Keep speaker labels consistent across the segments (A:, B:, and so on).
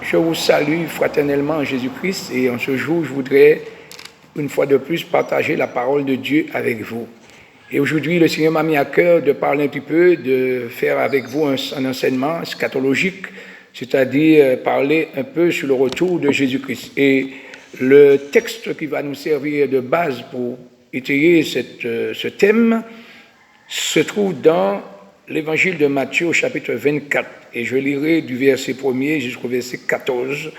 A: Je vous salue fraternellement en Jésus-Christ et en ce jour, je voudrais une fois de plus partager la parole de Dieu avec vous. Et aujourd'hui, le Seigneur m'a mis à cœur de parler un petit peu, de faire avec vous un enseignement eschatologique, c'est-à-dire parler un peu sur le retour de Jésus-Christ. Et le texte qui va nous servir de base pour étayer ce thème se trouve dans l'évangile de Matthieu au chapitre 24. Et je lirai du verset 1er jusqu'au verset 14.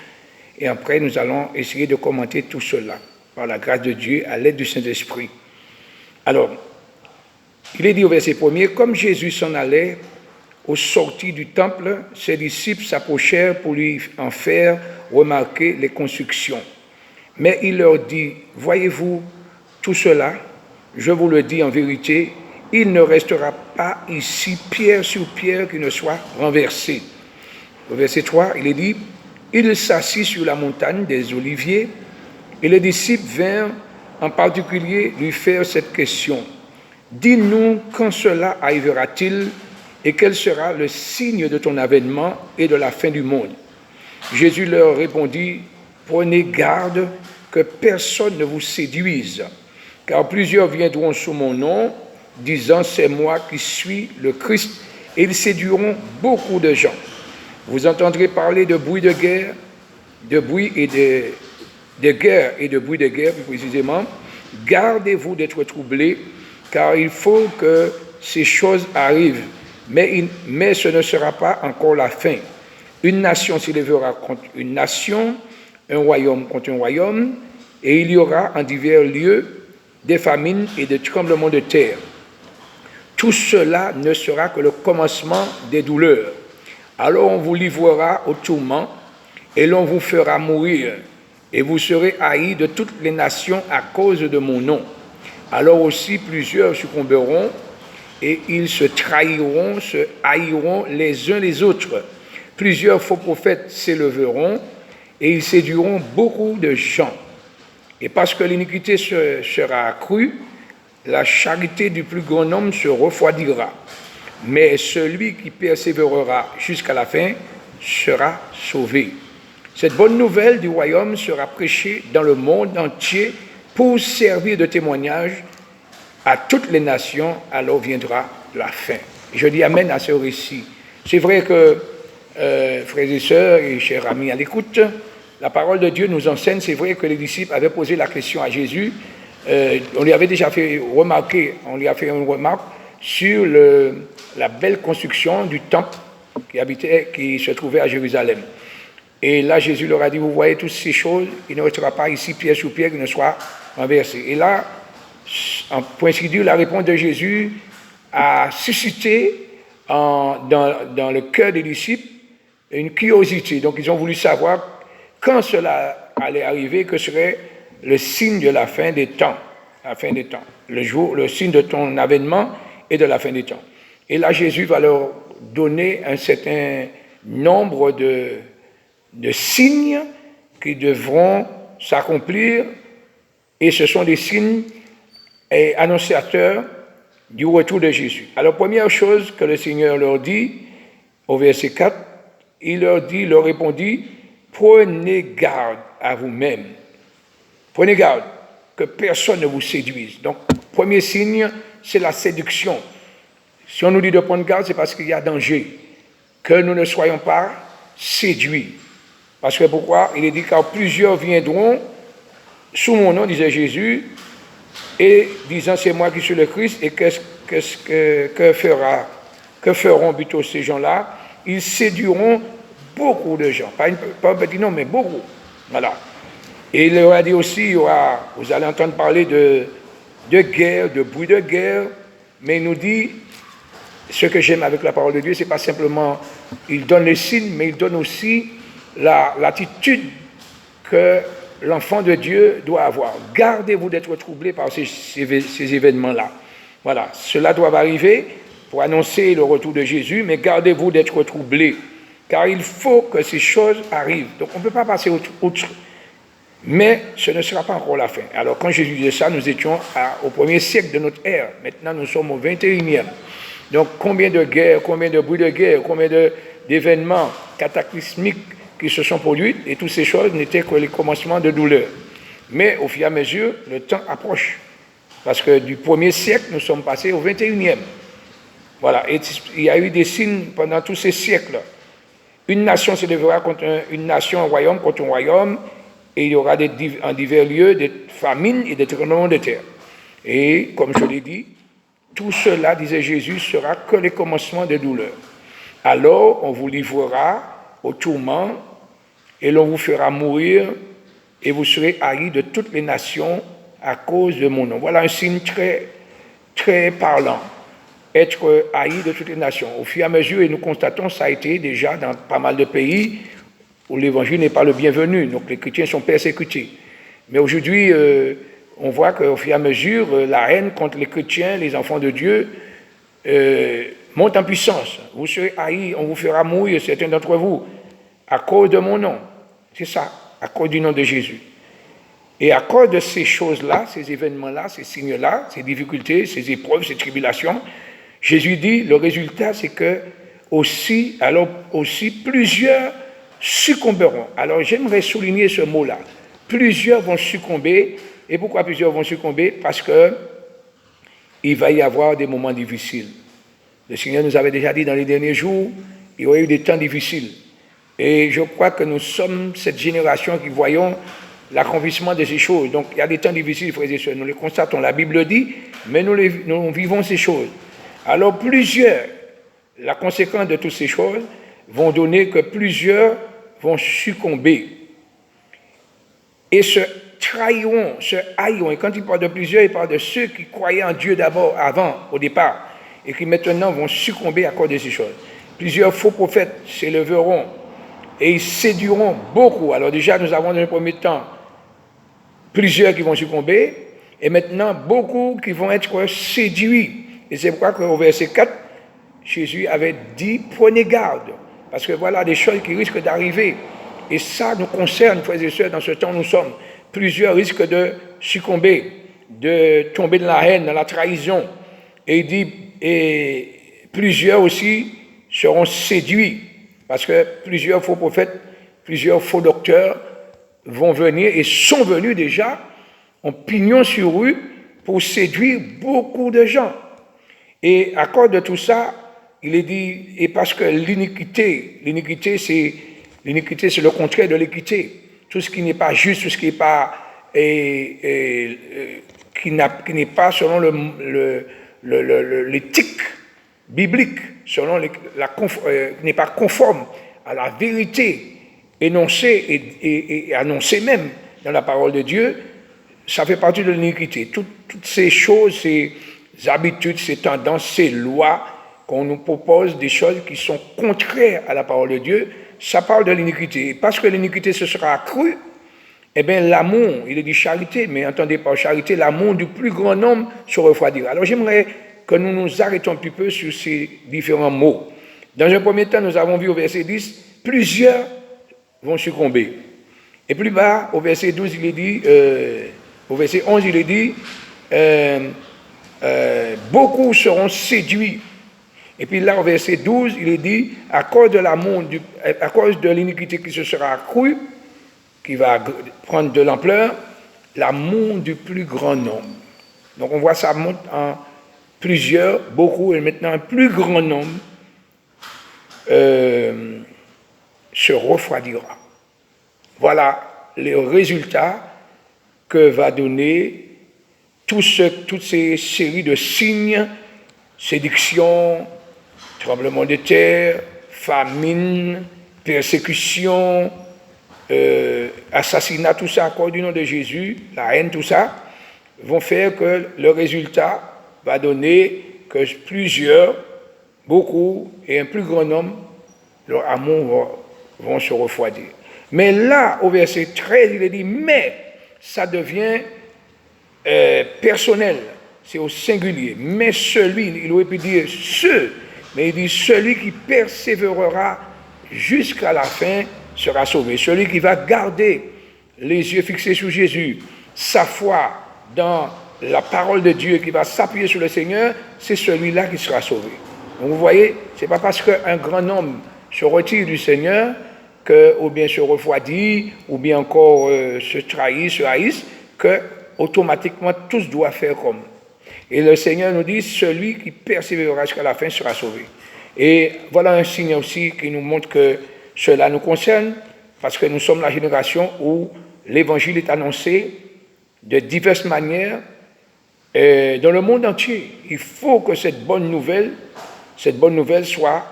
A: Et après, nous allons essayer de commenter tout cela, par la grâce de Dieu, à l'aide du Saint-Esprit. Alors, il est dit au verset 1er, comme Jésus s'en allait au sortir du temple, ses disciples s'approchèrent pour lui en faire remarquer les constructions. Mais il leur dit, voyez-vous tout cela? Je vous le dis en vérité, il ne restera pas ici pierre sur pierre qui ne soit renversée. Au verset 3, il est dit, il s'assit sur la montagne des Oliviers et les disciples vinrent en particulier lui faire cette question. Dis-nous quand cela arrivera-t-il et quel sera le signe de ton avènement et de la fin du monde? Jésus leur répondit, prenez garde que personne ne vous séduise, car plusieurs viendront sous mon nom, disant c'est moi qui suis le Christ, et ils séduiront beaucoup de gens. Vous entendrez parler de bruit de guerre, de bruit et de guerre et de bruit de guerre plus précisément. Gardez-vous d'être troublés, car il faut que ces choses arrivent, mais ce ne sera pas encore la fin. Une nation s'élèvera contre une nation, un royaume contre un royaume, et il y aura en divers lieux des famines et des tremblements de terre. Tout cela ne sera que le commencement des douleurs. Alors on vous livrera au tourment et l'on vous fera mourir et vous serez haïs de toutes les nations à cause de mon nom. Alors aussi plusieurs succomberont et ils se trahiront, se haïront les uns les autres. Plusieurs faux prophètes s'élèveront et ils séduiront beaucoup de gens. Et parce que l'iniquité sera accrue, la charité du plus grand nombre se refroidira. Mais celui qui persévérera jusqu'à la fin sera sauvé. Cette bonne nouvelle du royaume sera prêchée dans le monde entier pour servir de témoignage à toutes les nations, alors viendra la fin. Je dis amen à ce récit. C'est vrai que, frères et sœurs et chers amis à l'écoute, la parole de Dieu nous enseigne, c'est vrai que les disciples avaient posé la question à Jésus, on lui avait déjà fait remarquer, on lui a fait une remarque sur la belle construction du temple qui se trouvait à Jérusalem. Et là, Jésus leur a dit, vous voyez toutes ces choses, il ne restera pas ici pierre sur pierre qui ne soit renversé. Et là, pour ainsi dire, la réponse de Jésus a suscité dans le cœur des disciples une curiosité. Donc, ils ont voulu savoir quand cela allait arriver, que serait le signe de la fin des temps, le signe de ton avènement et de la fin des temps. Et là, Jésus va leur donner un certain nombre de signes qui devront s'accomplir, et ce sont des signes annonciateurs du retour de Jésus. Alors, première chose que le Seigneur leur dit, au verset 4, il leur répondit, prenez garde à vous-même. Prenez garde que personne ne vous séduise. Donc, premier signe, c'est la séduction. Si on nous dit de prendre garde, c'est parce qu'il y a danger. Que nous ne soyons pas séduits. Parce que pourquoi? Il est dit, car plusieurs viendront sous mon nom, disait Jésus, et disant, c'est moi qui suis le Christ, et que feront plutôt ces gens-là? Ils séduiront beaucoup de gens. Pas un petit nombre, mais beaucoup. Voilà. Et il leur a dit aussi, vous allez entendre parler de guerre, de bruit de guerre, mais il nous dit, ce que j'aime avec la parole de Dieu, c'est pas simplement, il donne les signes, mais il donne aussi l'attitude que l'enfant de Dieu doit avoir. Gardez-vous d'être troublés par ces événements-là. Voilà, cela doit arriver pour annoncer le retour de Jésus, mais gardez-vous d'être troublés, car il faut que ces choses arrivent. Donc on ne peut pas passer outre. Mais ce ne sera pas encore la fin. Alors quand Jésus disait ça, nous étions au 1er siècle de notre ère. Maintenant, nous sommes au 21e. Donc combien de guerres, combien de bruits de guerre, combien d'événements cataclysmiques qui se sont produites, et toutes ces choses n'étaient que les commencements de douleur. Mais au fur et à mesure, le temps approche. Parce que du 1er siècle, nous sommes passés au 21e. Voilà, et il y a eu des signes pendant tous ces siècles. Une nation se lèvera contre une nation, un royaume contre un royaume, et il y aura en divers lieux des famines et des tremblements de terre. Et comme je l'ai dit, tout cela, disait Jésus, sera que les commencements de douleur. Alors on vous livrera au tourment, et l'on vous fera mourir, et vous serez haïs de toutes les nations à cause de mon nom. Voilà un signe très, très parlant. Être haï de toutes les nations. Au fur et à mesure, et nous constatons, ça a été déjà dans pas mal de pays où l'évangile n'est pas le bienvenu, donc les chrétiens sont persécutés. Mais aujourd'hui, on voit qu'au fur et à mesure, la haine contre les chrétiens, les enfants de Dieu, monte en puissance. Vous serez haïs, on vous fera mourir, certains d'entre vous, à cause de mon nom. C'est ça, à cause du nom de Jésus. Et à cause de ces choses-là, ces événements-là, ces signes-là, ces difficultés, ces épreuves, ces tribulations, Jésus dit, le résultat, c'est que aussi plusieurs succomberont. Alors j'aimerais souligner ce mot-là. Plusieurs vont succomber. Et pourquoi plusieurs vont succomber? Parce que il va y avoir des moments difficiles. Le Seigneur nous avait déjà dit dans les derniers jours, il y aurait eu des temps difficiles. Et je crois que nous sommes cette génération qui voyons l'accomplissement de ces choses. Donc il y a des temps difficiles, frères et sœurs. Nous les constatons, la Bible le dit, mais nous vivons ces choses. Alors plusieurs, la conséquence de toutes ces choses, vont donner que plusieurs vont succomber et se trahiront, se haïront. Et quand il parle de plusieurs, il parle de ceux qui croyaient en Dieu d'abord, avant, au départ, et qui maintenant vont succomber à cause de ces choses. Plusieurs faux prophètes s'élèveront et ils séduiront beaucoup. Alors déjà, nous avons dans le premier temps plusieurs qui vont succomber et maintenant beaucoup qui vont être séduits. Et c'est pourquoi qu'au verset 4, Jésus avait dit « Prenez garde ». Parce que voilà des choses qui risquent d'arriver. Et ça nous concerne, frères et sœurs, dans ce temps où nous sommes. Plusieurs risquent de succomber, de tomber dans la haine, dans la trahison. Et il dit, et plusieurs aussi seront séduits. Parce que plusieurs faux prophètes, plusieurs faux docteurs vont venir et sont venus déjà en pignon sur rue pour séduire beaucoup de gens. Et à cause de tout ça, il est dit, et parce que l'iniquité c'est le contraire de l'équité. Tout ce qui n'est pas juste, tout ce qui n'est pas qui n'est pas selon l'éthique biblique, selon qui n'est pas conforme à la vérité énoncée et annoncée même dans la parole de Dieu, ça fait partie de l'iniquité. Toutes ces choses, ces habitudes, ces tendances, ces lois qu'on nous propose, des choses qui sont contraires à la parole de Dieu, ça parle de l'iniquité. Et parce que l'iniquité se sera accrue, eh bien l'amour, il est dit charité, mais entendez par charité, l'amour du plus grand nombre se refroidira. Alors j'aimerais que nous nous arrêtons un petit peu sur ces différents mots. Dans un premier temps, nous avons vu au verset 10, plusieurs vont succomber. Et plus bas, au verset 12, il est dit, au verset 11, il est dit, beaucoup seront séduits. Et puis là, au verset 12, il est dit, à cause de l'iniquité qui se sera accrue, qui va prendre de l'ampleur, l'amour du plus grand nombre. Donc on voit ça monte en plusieurs, beaucoup, et maintenant un plus grand nombre se refroidira. Voilà les résultats que va donner toutes ces séries de signes, séduction, tremblement de terre, famine, persécution, assassinat, tout ça à cause du nom de Jésus, la haine, tout ça, vont faire que le résultat va donner que plusieurs, beaucoup et un plus grand nombre, leur amour vont se refroidir. Mais là, au verset 13, il est dit, mais ça devient personnel, c'est au singulier. Mais celui, il aurait pu dire ceux, mais il dit celui qui persévérera jusqu'à la fin sera sauvé. Celui qui va garder les yeux fixés sur Jésus, sa foi dans la parole de Dieu, qui va s'appuyer sur le Seigneur, c'est celui-là qui sera sauvé. Donc vous voyez, ce n'est pas parce qu'un grand nombre se retire du Seigneur ou bien se refroidissent, ou bien encore se trahissent, se haïssent, que automatiquement tous doivent faire comme. Et le Seigneur nous dit, celui qui persévérera jusqu'à la fin sera sauvé. Et voilà un signe aussi qui nous montre que cela nous concerne, parce que nous sommes la génération où l'Évangile est annoncé de diverses manières dans le monde entier. Il faut que cette bonne nouvelle soit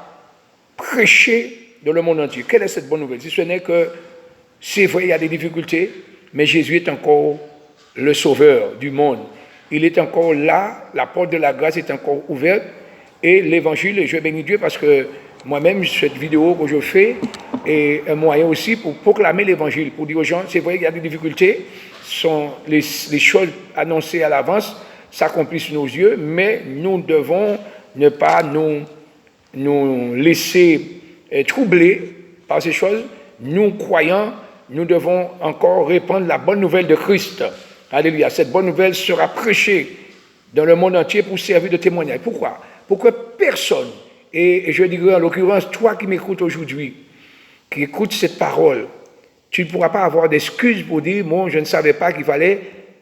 A: prêchée dans le monde entier. Quelle est cette bonne nouvelle? Si ce n'est que, c'est vrai, il y a des difficultés, mais Jésus est encore le sauveur du monde. Il est encore là, la porte de la grâce est encore ouverte, et l'évangile, et je bénis Dieu parce que moi-même, cette vidéo que je fais est un moyen aussi pour proclamer l'évangile, pour dire aux gens, c'est vrai qu'il y a des difficultés, les choses annoncées à l'avance s'accomplissent sous nos yeux, mais nous devons ne pas nous laisser troubler par ces choses. Nous, croyants, nous devons encore répandre la bonne nouvelle de Christ. Alléluia. Cette bonne nouvelle sera prêchée dans le monde entier pour servir de témoignage. Pourquoi? Pour que personne, et je dirais en l'occurrence, toi qui m'écoutes aujourd'hui, qui écoutes cette parole, tu ne pourras pas avoir d'excuses pour dire, moi, je ne savais pas qu'il fallait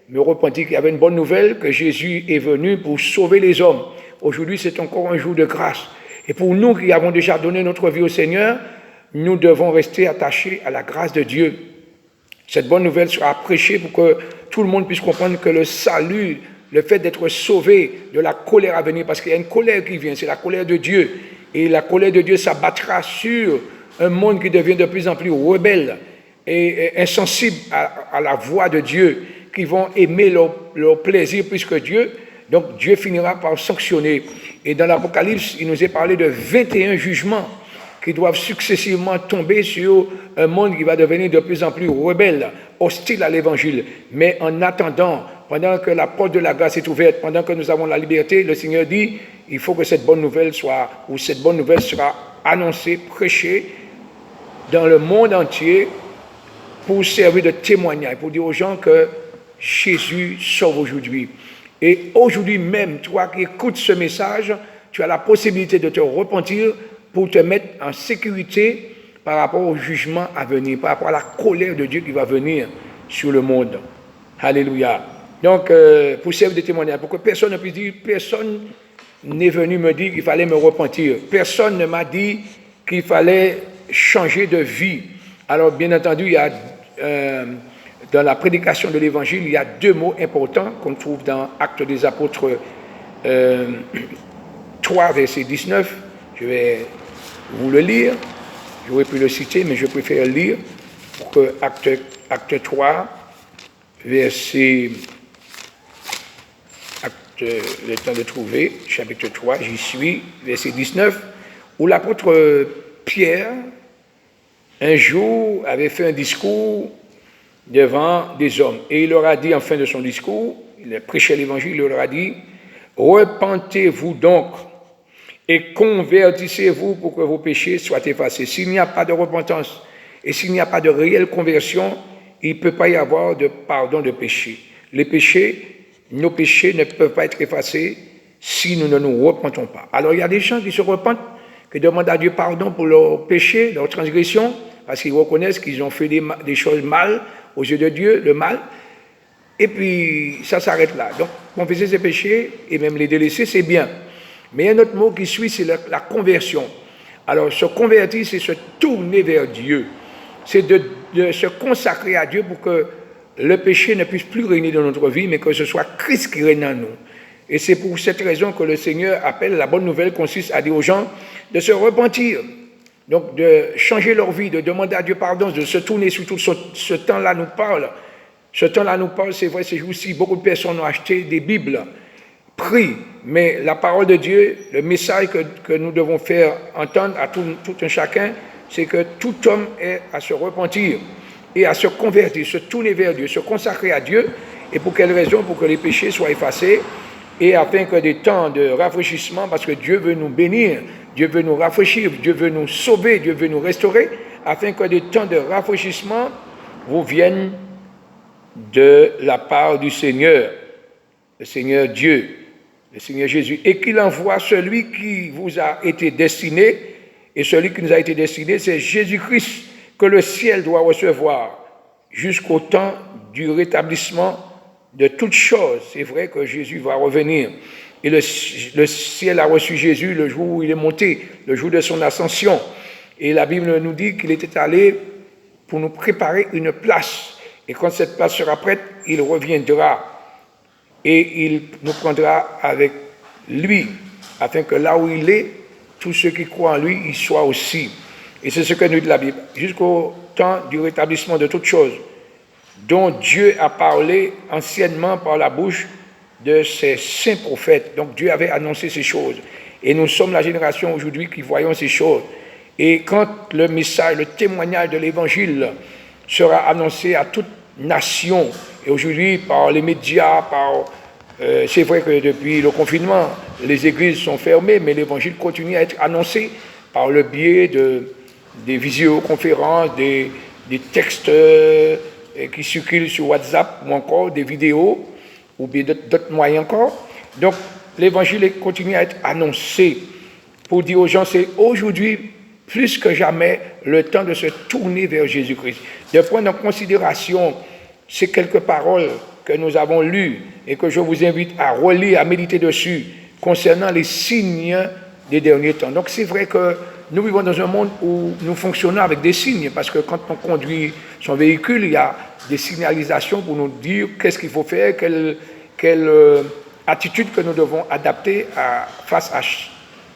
A: me repentir, qu'il y avait une bonne nouvelle, que Jésus est venu pour sauver les hommes. Aujourd'hui, c'est encore un jour de grâce. Et pour nous qui avons déjà donné notre vie au Seigneur, nous devons rester attachés à la grâce de Dieu. Cette bonne nouvelle sera prêchée pour que tout le monde puisse comprendre que le salut, le fait d'être sauvé de la colère à venir, parce qu'il y a une colère qui vient, c'est la colère de Dieu. Et la colère de Dieu s'abattra sur un monde qui devient de plus en plus rebelle et insensible à la voix de Dieu, qui vont aimer leur plaisir plus que Dieu. Donc Dieu finira par sanctionner. Et dans l'Apocalypse, il nous est parlé de 21 jugements qui doivent successivement tomber sur un monde qui va devenir de plus en plus rebelle, hostile à l'Évangile. Mais en attendant, pendant que la porte de la grâce est ouverte, pendant que nous avons la liberté, le Seigneur dit, il faut que cette bonne nouvelle sera annoncée, prêchée dans le monde entier pour servir de témoignage, pour dire aux gens que Jésus sauve aujourd'hui. Et aujourd'hui même, toi qui écoutes ce message, tu as la possibilité de te repentir pour te mettre en sécurité par rapport au jugement à venir, par rapport à la colère de Dieu qui va venir sur le monde. Alléluia. Donc, pour servir de témoignage, pour que personne ne puisse dire, personne n'est venu me dire qu'il fallait me repentir. Personne ne m'a dit qu'il fallait changer de vie. Alors, bien entendu, il y a, dans la prédication de l'Évangile, il y a deux mots importants qu'on trouve dans Actes des Apôtres 3, verset 19. Je vais vous le lire. J'aurais pu le citer, mais je préfère lire pour que Acte 3, verset... le temps de trouver, chapitre 3, j'y suis, verset 19, où l'apôtre Pierre, un jour, avait fait un discours devant des hommes. Et il leur a dit, en fin de son discours, il a prêché l'évangile, il leur a dit, « Repentez-vous donc et convertissez-vous pour que vos péchés soient effacés. » S'il n'y a pas de repentance et s'il n'y a pas de réelle conversion, il ne peut pas y avoir de pardon de péché. Nos péchés ne peuvent pas être effacés si nous ne nous repentons pas. Alors il y a des gens qui se repentent, qui demandent à Dieu pardon pour leurs péchés, leurs transgressions, parce qu'ils reconnaissent qu'ils ont fait des choses mal aux yeux de Dieu, le mal, et puis ça s'arrête là. Donc confesser ses péchés et même les délaisser, c'est bien. Mais il y a un autre mot qui suit, c'est la conversion. Alors se convertir, c'est se tourner vers Dieu. C'est de se consacrer à Dieu pour que le péché ne puisse plus régner dans notre vie, mais que ce soit Christ qui règne en nous. Et c'est pour cette raison que le Seigneur appelle, la bonne nouvelle consiste à dire aux gens de se repentir, donc de changer leur vie, de demander à Dieu pardon, de se tourner, surtout ce temps-là nous parle. Ce temps-là nous parle, c'est vrai, ces jours-ci, beaucoup de personnes ont acheté des Bibles, prient, mais la parole de Dieu, le message que nous devons faire entendre à tout un chacun, c'est que tout homme est à se repentir et à se convertir, se tourner vers Dieu, se consacrer à Dieu. Et pour quelle raison? Pour que les péchés soient effacés et afin que des temps de rafraîchissement, parce que Dieu veut nous bénir, Dieu veut nous rafraîchir, Dieu veut nous sauver, Dieu veut nous restaurer, afin que des temps de rafraîchissement vous viennent de la part du Seigneur, le Seigneur Dieu, le Seigneur Jésus, et qu'il envoie celui qui vous a été destiné, et celui qui nous a été destiné, c'est Jésus-Christ, que le ciel doit recevoir jusqu'au temps du rétablissement de toutes choses. C'est vrai que Jésus va revenir. Et le ciel a reçu Jésus le jour où il est monté, le jour de son ascension. Et la Bible nous dit qu'il était allé pour nous préparer une place. Et quand cette place sera prête, il reviendra et il nous prendra avec lui, afin que là où il est, tous ceux qui croient en lui, y soient aussi. Et c'est ce que nous dit la Bible. Jusqu'au temps du rétablissement de toutes choses, dont Dieu a parlé anciennement par la bouche de ses saints prophètes. Donc Dieu avait annoncé ces choses. Et nous sommes la génération aujourd'hui qui voyons ces choses. Et quand le message, le témoignage de l'Évangile sera annoncé à toute nation, et aujourd'hui par les médias, c'est vrai que depuis le confinement, les églises sont fermées, mais l'Évangile continue à être annoncé par le biais des visioconférences, des textes qui circulent sur WhatsApp ou encore des vidéos ou bien d'autres moyens encore. Donc l'Évangile continue à être annoncé pour dire aux gens, c'est aujourd'hui plus que jamais le temps de se tourner vers Jésus-Christ, de prendre en considération ces quelques paroles que nous avons lues et que je vous invite à relire, à méditer dessus concernant les signes des derniers temps. Donc c'est vrai que nous vivons dans un monde où nous fonctionnons avec des signes, parce que quand on conduit son véhicule, il y a des signalisations pour nous dire qu'est-ce qu'il faut faire, quelle attitude que nous devons adapter face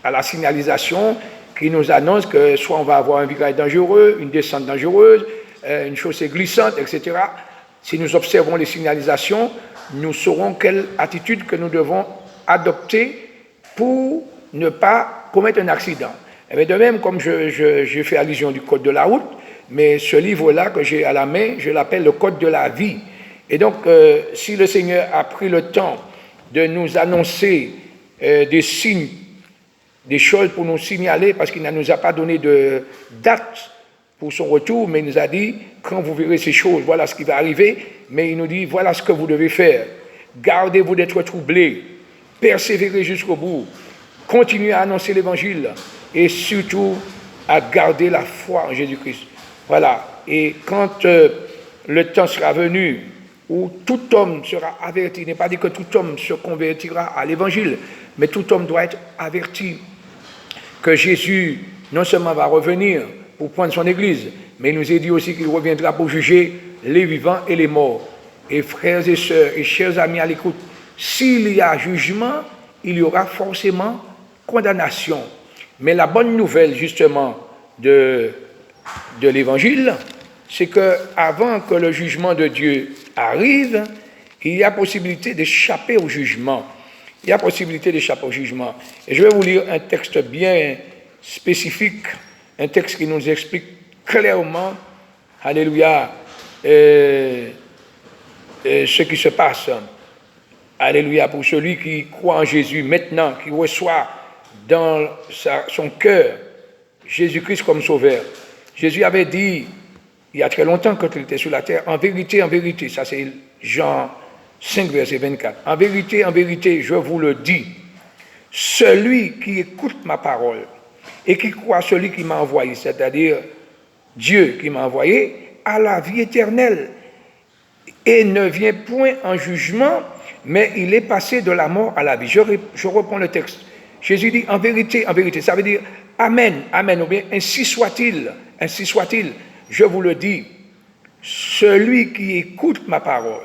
A: à la signalisation qui nous annonce que soit on va avoir un virage dangereux, une descente dangereuse, une chaussée glissante, etc. Si nous observons les signalisations, nous saurons quelle attitude que nous devons adopter pour ne pas commettre un accident. Et de même, comme je fais allusion du code de la route, mais ce livre-là que j'ai à la main, je l'appelle le code de la vie. Et donc, si le Seigneur a pris le temps de nous annoncer des signes, des choses pour nous signaler, parce qu'il ne nous a pas donné de date pour son retour, mais il nous a dit, quand vous verrez ces choses, voilà ce qui va arriver, mais il nous dit, voilà ce que vous devez faire. Gardez-vous d'être troublés, persévérez jusqu'au bout, continuez à annoncer l'Évangile, et surtout à garder la foi en Jésus-Christ. Voilà, et quand le temps sera venu, où tout homme sera averti, il n'est pas dit que tout homme se convertira à l'Évangile, mais tout homme doit être averti que Jésus non seulement va revenir pour prendre son Église, mais il nous est dit aussi qu'il reviendra pour juger les vivants et les morts. Et frères et sœurs et chers amis à l'écoute, s'il y a jugement, il y aura forcément condamnation. Mais la bonne nouvelle justement de l'Évangile, c'est qu'avant que le jugement de Dieu arrive, il y a possibilité d'échapper au jugement. Il y a possibilité d'échapper au jugement. Et je vais vous lire un texte bien spécifique, un texte qui nous explique clairement, alléluia, ce qui se passe. Alléluia, pour celui qui croit en Jésus maintenant, qui reçoit dans son cœur Jésus-Christ comme sauveur. Jésus avait dit, il y a très longtemps quand il était sur la terre, en vérité, ça c'est Jean 5, verset 24. En vérité, je vous le dis, celui qui écoute ma parole et qui croit celui qui m'a envoyé, c'est-à-dire Dieu qui m'a envoyé, a la vie éternelle et ne vient point en jugement, mais il est passé de la mort à la vie. Je reprends le texte. Jésus dit en vérité, ça veut dire amen, amen, ou bien ainsi soit-il, je vous le dis, celui qui écoute ma parole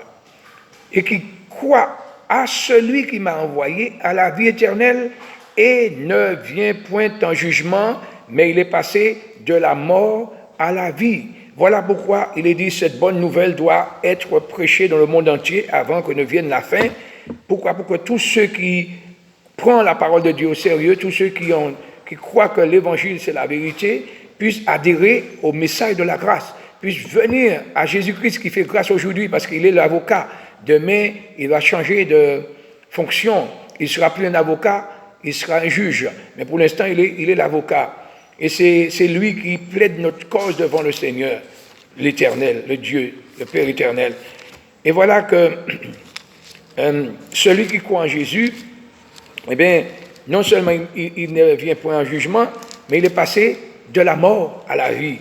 A: et qui croit à celui qui m'a envoyé à la vie éternelle et ne vient point en jugement, mais il est passé de la mort à la vie. Voilà pourquoi il est dit cette bonne nouvelle doit être prêchée dans le monde entier avant que ne vienne la fin. Pourquoi? Pour que tous ceux qui prennent la parole de Dieu au sérieux, tous ceux qui croient que l'évangile c'est la vérité, puissent adhérer au message de la grâce, puissent venir à Jésus-Christ qui fait grâce aujourd'hui parce qu'il est l'avocat. Demain, il va changer de fonction. Il ne sera plus un avocat, il sera un juge. Mais pour l'instant, il est l'avocat. Et c'est lui qui plaide notre cause devant le Seigneur, l'Éternel, le Dieu, le Père éternel. Et voilà que celui qui croit en Jésus, eh bien, non seulement il ne vient point en jugement, mais il est passé de la mort à la vie.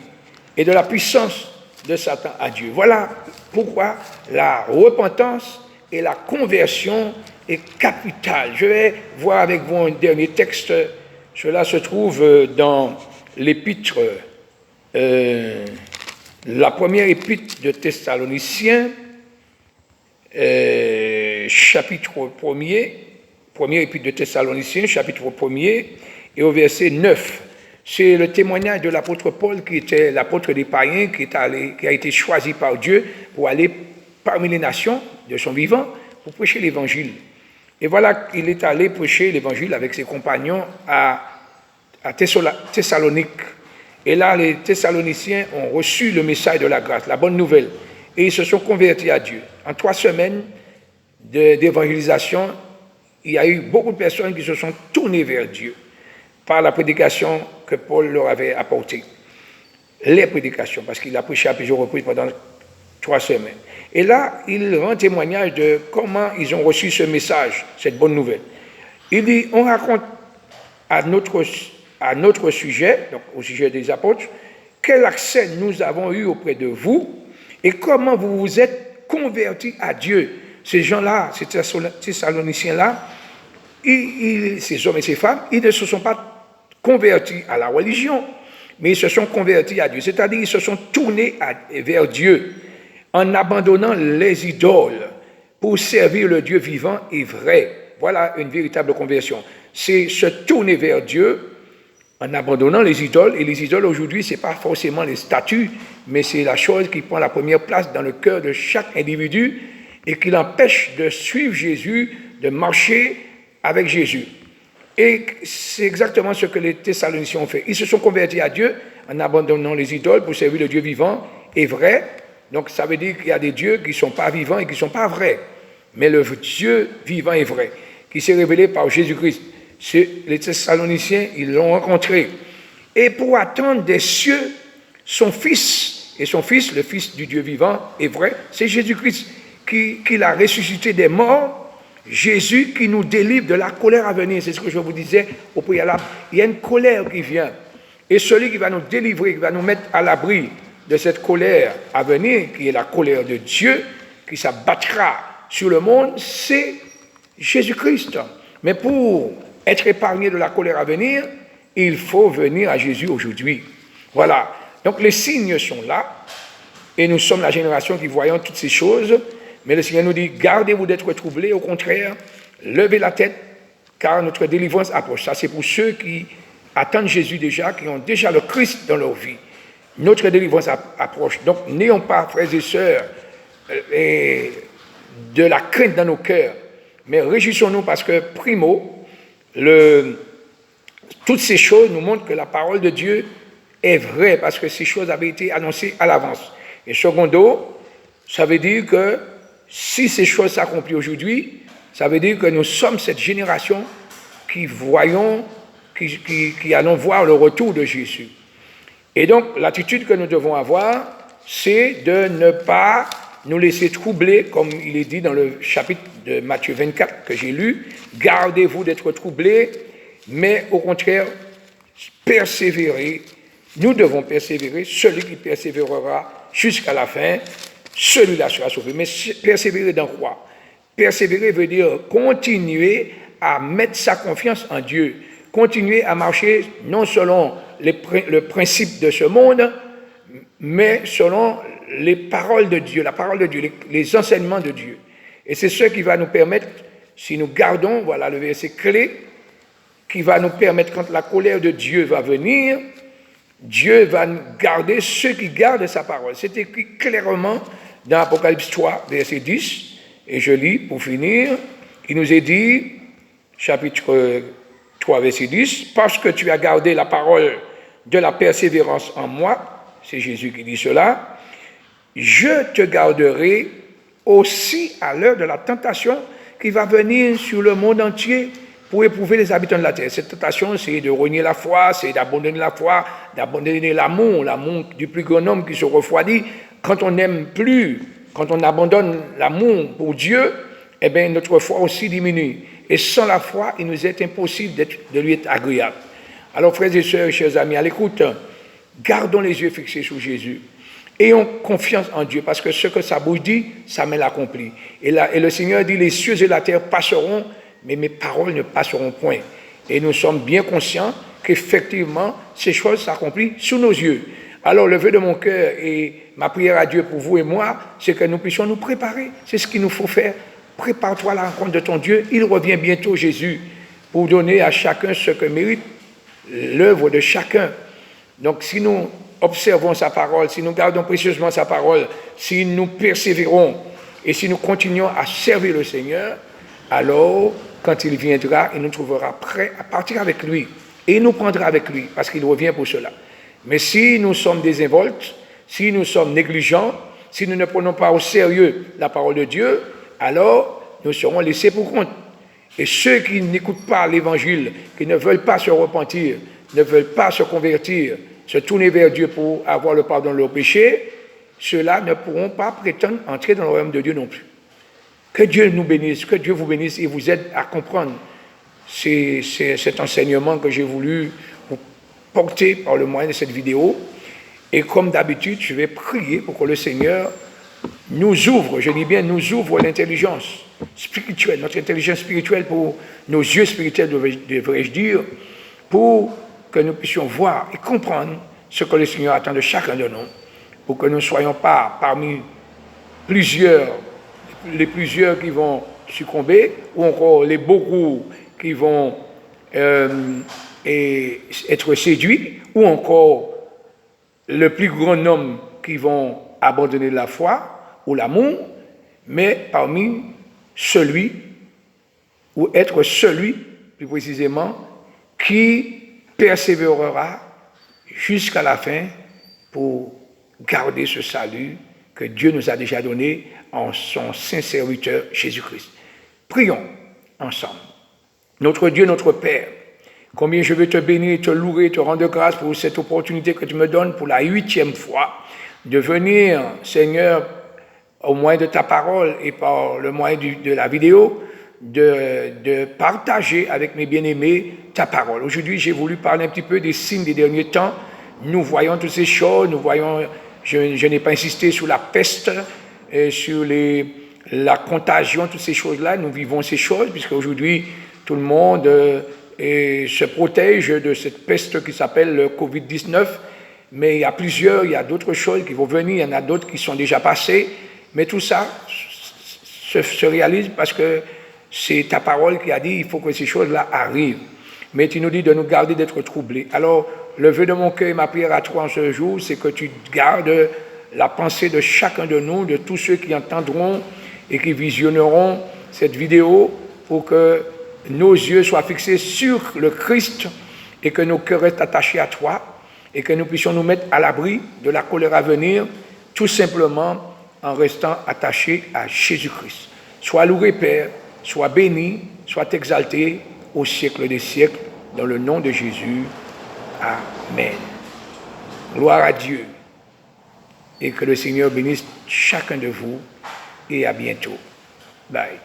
A: et de la puissance de Satan à Dieu. Voilà pourquoi la repentance et la conversion est capitale. Je vais voir avec vous un dernier texte. Cela se trouve dans l'épître, la première épître de Thessaloniciens, chapitre 1er, première épître de Thessaloniciens, chapitre 1er, et au verset 9. C'est le témoignage de l'apôtre Paul, qui était l'apôtre des païens, qui a été choisi par Dieu pour aller parmi les nations de son vivant pour prêcher l'évangile. Et voilà qu'il est allé prêcher l'évangile avec ses compagnons à Thessalonique. Et là, les Thessaloniciens ont reçu le message de la grâce, la bonne nouvelle, et ils se sont convertis à Dieu. En 3 semaines d'évangélisation, il y a eu beaucoup de personnes qui se sont tournées vers Dieu par la prédication que Paul leur avait apportée. Les prédications, parce qu'il a prêché à plusieurs reprises pendant 3 semaines. Et là, il rend témoignage de comment ils ont reçu ce message, cette bonne nouvelle. Il dit, on raconte à notre sujet, donc au sujet des apôtres, quel accès nous avons eu auprès de vous et comment vous vous êtes convertis à Dieu. Ces gens-là, ces Thessaloniciens-là, ces hommes et ces femmes, ils ne se sont pas convertis à la religion, mais ils se sont convertis à Dieu. C'est-à-dire, ils se sont tournés vers Dieu en abandonnant les idoles pour servir le Dieu vivant et vrai. Voilà une véritable conversion. C'est se tourner vers Dieu en abandonnant les idoles. Et les idoles, aujourd'hui, ce n'est pas forcément les statues, mais c'est la chose qui prend la première place dans le cœur de chaque individu et qui l'empêche de suivre Jésus, de marcher avec Jésus. Et c'est exactement ce que les Thessaloniciens ont fait. Ils se sont convertis à Dieu en abandonnant les idoles pour servir le Dieu vivant et vrai. Donc ça veut dire qu'il y a des dieux qui ne sont pas vivants et qui ne sont pas vrais. Mais le Dieu vivant et vrai, qui s'est révélé par Jésus-Christ. Les Thessaloniciens, ils l'ont rencontré. Et pour attendre des cieux son Fils, et son Fils, le Fils du Dieu vivant et vrai, c'est Jésus-Christ qui l'a ressuscité des morts. Jésus qui nous délivre de la colère à venir. C'est ce que je vous disais au préalable. Il y a une colère qui vient. Et celui qui va nous délivrer, qui va nous mettre à l'abri de cette colère à venir, qui est la colère de Dieu, qui s'abattra sur le monde, c'est Jésus-Christ. Mais pour être épargné de la colère à venir, il faut venir à Jésus aujourd'hui. Voilà. Donc les signes sont là, et nous sommes la génération qui voyons toutes ces choses. Mais le Seigneur nous dit, gardez-vous d'être troublés, au contraire, levez la tête, car notre délivrance approche. Ça, c'est pour ceux qui attendent Jésus déjà, qui ont déjà le Christ dans leur vie. Notre délivrance approche. Donc, n'ayons pas, frères et sœurs, de la crainte dans nos cœurs, mais réjouissons-nous parce que, primo, toutes ces choses nous montrent que la parole de Dieu est vraie, parce que ces choses avaient été annoncées à l'avance. Et secondo, ça veut dire que si ces choses s'accomplissent aujourd'hui, ça veut dire que nous sommes cette génération qui allons voir le retour de Jésus. Et donc, l'attitude que nous devons avoir, c'est de ne pas nous laisser troubler, comme il est dit dans le chapitre de Matthieu 24 que j'ai lu, gardez-vous d'être troublés, mais au contraire, persévérer. Nous devons persévérer. Celui qui persévérera jusqu'à la fin, celui-là sera sauvé. Mais persévérer dans quoi? Persévérer veut dire continuer à mettre sa confiance en Dieu, continuer à marcher non selon le principe de ce monde, mais selon les paroles de Dieu, la parole de Dieu, les enseignements de Dieu. Et c'est ce qui va nous permettre, si nous gardons, voilà le verset clé, qui va nous permettre, quand la colère de Dieu va venir, Dieu va garder ceux qui gardent sa parole. C'est écrit clairement dans Apocalypse 3, verset 10, et je lis pour finir, il nous est dit, chapitre 3, verset 10, « Parce que tu as gardé la parole de la persévérance en moi, c'est Jésus qui dit cela, je te garderai aussi à l'heure de la tentation qui va venir sur le monde entier pour éprouver les habitants de la terre. » Cette tentation, c'est de renier la foi, c'est d'abandonner la foi, d'abandonner l'amour du plus grand homme qui se refroidit. Quand on n'aime plus, quand on abandonne l'amour pour Dieu, eh bien, notre foi aussi diminue. Et sans la foi, il nous est impossible de lui être agréable. Alors, frères et sœurs, chers amis, à l'écoute Gardons les yeux fixés sur Jésus. Ayons confiance en Dieu, parce que ce que sa bouche dit, sa main l'accomplit. Et le Seigneur dit, les cieux et la terre passeront, mais mes paroles ne passeront point. Et nous sommes bien conscients qu'effectivement, ces choses s'accomplissent sous nos yeux. Alors, le vœu de mon cœur et ma prière à Dieu pour vous et moi, c'est que nous puissions nous préparer. C'est ce qu'il nous faut faire. Prépare-toi à la rencontre de ton Dieu. Il revient bientôt, Jésus, pour donner à chacun ce que mérite l'œuvre de chacun. Donc, si nous observons sa parole, si nous gardons précieusement sa parole, si nous persévérons et si nous continuons à servir le Seigneur, alors, quand il viendra, il nous trouvera prêts à partir avec lui. Et il nous prendra avec lui, parce qu'il revient pour cela. Mais si nous sommes désinvoltes, si nous sommes négligents, si nous ne prenons pas au sérieux la parole de Dieu, alors nous serons laissés pour compte. Et ceux qui n'écoutent pas l'Évangile, qui ne veulent pas se repentir, ne veulent pas se convertir, se tourner vers Dieu pour avoir le pardon de leurs péchés, ceux-là ne pourront pas prétendre entrer dans le royaume de Dieu non plus. Que Dieu nous bénisse, que Dieu vous bénisse et vous aide à comprendre cet enseignement que j'ai voulu vous porter par le moyen de cette vidéo. Et comme d'habitude, je vais prier pour que le Seigneur nous ouvre, je dis bien nous ouvre l'intelligence spirituelle, notre intelligence spirituelle pour nos yeux spirituels, devrais-je dire, pour que nous puissions voir et comprendre ce que le Seigneur attend de chacun de nous, pour que nous ne soyons pas parmi les plusieurs qui vont succomber, ou encore les beaucoup qui vont être séduits, ou encore le plus grand nombre qui vont abandonner la foi ou l'amour, mais parmi celui, ou être celui, plus précisément, qui persévérera jusqu'à la fin pour garder ce salut que Dieu nous a déjà donné en son saint serviteur Jésus-Christ. Prions ensemble. Notre Dieu, notre Père, combien je veux te bénir, te louer, te rendre grâce pour cette opportunité que tu me donnes pour la 8e fois de venir, Seigneur, au moyen de ta parole et par le moyen de la vidéo, de partager avec mes bien-aimés ta parole. Aujourd'hui, j'ai voulu parler un petit peu des signes des derniers temps. Nous voyons toutes ces choses, nous voyons, je n'ai pas insisté sur la peste, sur la contagion, toutes ces choses-là. Nous vivons ces choses, puisque aujourd'hui, tout le monde se protège de cette peste qui s'appelle le Covid-19. Mais il y a d'autres choses qui vont venir, il y en a d'autres qui sont déjà passées. Mais tout ça se réalise parce que c'est ta parole qui a dit il faut que ces choses-là arrivent. Mais tu nous dis de nous garder d'être troublés. Alors, le vœu de mon cœur et ma prière à toi en ce jour, c'est que tu gardes la pensée de chacun de nous, de tous ceux qui entendront et qui visionneront cette vidéo pour que nos yeux soient fixés sur le Christ et que nos cœurs restent attachés à toi et que nous puissions nous mettre à l'abri de la colère à venir, tout simplement en restant attachés à Jésus-Christ. Sois loué, Père, sois béni, sois exalté au siècle des siècles, dans le nom de Jésus. Amen. Gloire à Dieu. Et que le Seigneur bénisse chacun de vous et à bientôt. Bye.